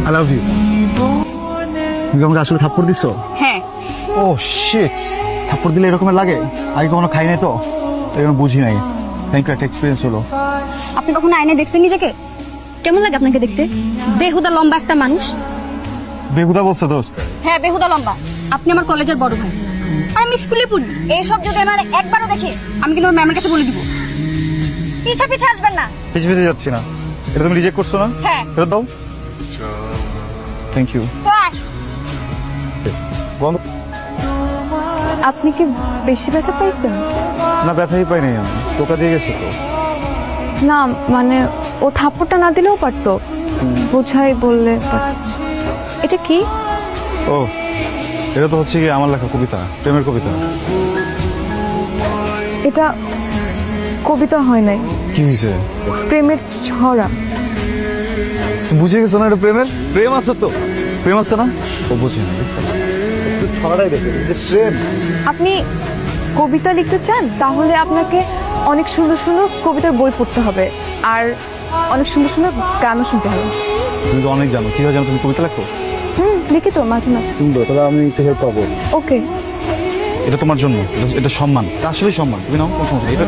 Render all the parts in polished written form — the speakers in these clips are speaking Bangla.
I love you. তুমি আমাকে আসলে থাপ্পড় দিছো? হ্যাঁ। ও শিট, থাপ্পড় দিলে এরকমের লাগে? আগে কখনো খাই নাই তো, এরকম বুঝি নাই। থ্যাংক ইউ, একটা এক্সপিরিয়েন্স হলো। আপনি কখনো আয়নায় দেখছেন নিজেকে? কেমন লাগে আপনাকে দেখতে? বেহুদা লম্বা একটা মানুষ। বেহুদা বলছো দোস্ত? হ্যাঁ, বেহুদা লম্বা। আপনি আমার কলেজের বড় ভাই, আর আমি স্কুলে পড়ি। এইসব যদি আমার একবারও দেখে, আমি কিন্তু আমার ম্যামের কাছে বলে দিব। পিছা পিছা আসবেন না। পিছে পিছে যাচ্ছি না। এটা তুমি রিজেক্ট করছো না? হ্যাঁ। ফেরত দাও। Thank you. বন্ধ। আপনি কি বেশি ব্যথা পাইছেন? না, ব্যথাই পাই নাই আমি, টোকা দিয়ে গেছে তো। না মানে ও থাপ্পড়টা না দিলেও পারতো, বোঝাই বললে। এটা কি? ও, এটা তো হচ্ছে কি আমার লেখা কবিতা, প্রেমের কবিতা। এটা কবিতা হয় নাই, কি হয়েছে? প্রেমের ছড়া। তুমি বুঝে গেছো না? এটা প্রেমের, প্রেম আছে তো, প্রেম আছে না? ও বুঝে না, ছড়াটাই দেখে প্রেম। আপনি কবিতা লিখতে চান তাহলে আপনাকে অনেক সুন্দর সুন্দর কবিতার বই পড়তে হবে, আর অনেক সুন্দর সুন্দর গানও শুনতে হবে। তুমি তো অনেক জানো, কিভাবে জানো তুমি কবিতা লেখো? লিখি তো মাঝে মাঝে। সুন্দর, তাহলে আমি একটু হেল্প পাবো। ওকে। এটা তোমার জন্য, এটা সম্মান, এটা আসলেই সম্মান। তুমি নাও, কোন সমস্যা? এটা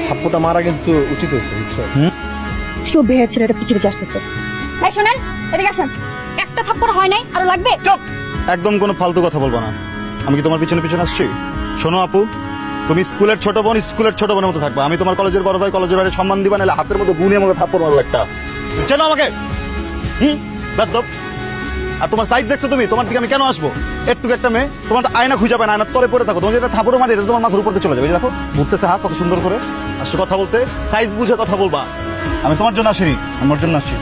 থাপ্পড়টা মারা কিন্তু উচিত হয়েছে, বুঝছো? কেউ বেহের ছেলেটা পিছে পিছে আসতেছে। এই শোনেন, এদিকে আসেন। একটা থাপ্পড় হয় নাই, আরো লাগবে? চুপ! একদম কোনো ফালতু কথা বলবো না। আমি কি তোমার পিছনে পিছনে আসছি? শোনো আপু, তুমি স্কুলের ছোট বোন, স্কুলের ছোট বোনের মতো থাকবা। আমি তোমার কলেজের বড় ভাই, কলেজের বাইরে সম্মান দিবা, নাহলে হাতের মধ্যে গুনে আমাকে থাপ্পড় মারবো একটা। চেনো আমাকে? বেদব। আর তোমার সাইজ দেখছো তুমি? তোমার দিকে আমি কেন আসবো? একটু একটা মেয়ে, তোমার তো আয়না খুঁজে পায় না, আয়নার তলে পড়ে থাকো। তোমার যেটা থাপ্পড় মারি, এটা তোমার মাথার উপর দিয়ে চলে যাবে। এই দেখো, ঘুরতেছে হাত কত সুন্দর করে। আসছে কথা বলতে, সাইজ বুঝে কথা বলবা। আমি তোমার জন্য আসিনি, আমার জন্য আসছি।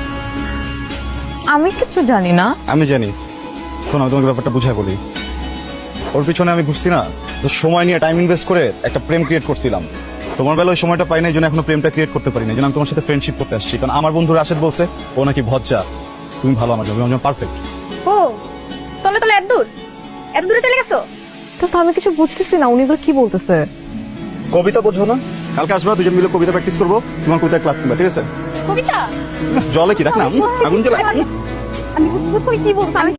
আমি কিছু জানি না। আমি জানি। শোনো, আমি তোমাকে ব্যাপারটা বুঝাই বলি। ওর পিছনে আমি ঘুরছি না, তো সময় নিয়ে টাইম ইনভেস্ট করে একটা প্রেম ক্রিয়েট করছিলাম। তোমার বেলা ওই সময়টা পাই না, এই জন্য এখনো প্রেমটা ক্রিয়েট করতে পারি না। এই জন্য আমি তোমার সাথে ফ্রেন্ডশিপ করতে আসছি। কারণ আমার বন্ধু রাশেদ বলছে ও নাকি ভজ্জা, তুমি ভালো আমার জন্য পারফেক্ট। ও, তলে তলে এত দূর, এত দূরে চলে গেছো? তো আমি কিছু বুঝতেছি না, উনি এগুলো কি বলতেছে। কবিতা বোঝো না? কালকে আসবা, দুজন মিলে কবিতা প্র্যাকটিস করবো, তোমার কবিতা ক্লাস নিবা, ঠিক আছে? কবিতা? জলে কি দেখ না, আগুন জ্বালা। আমি কি বলতো? আমি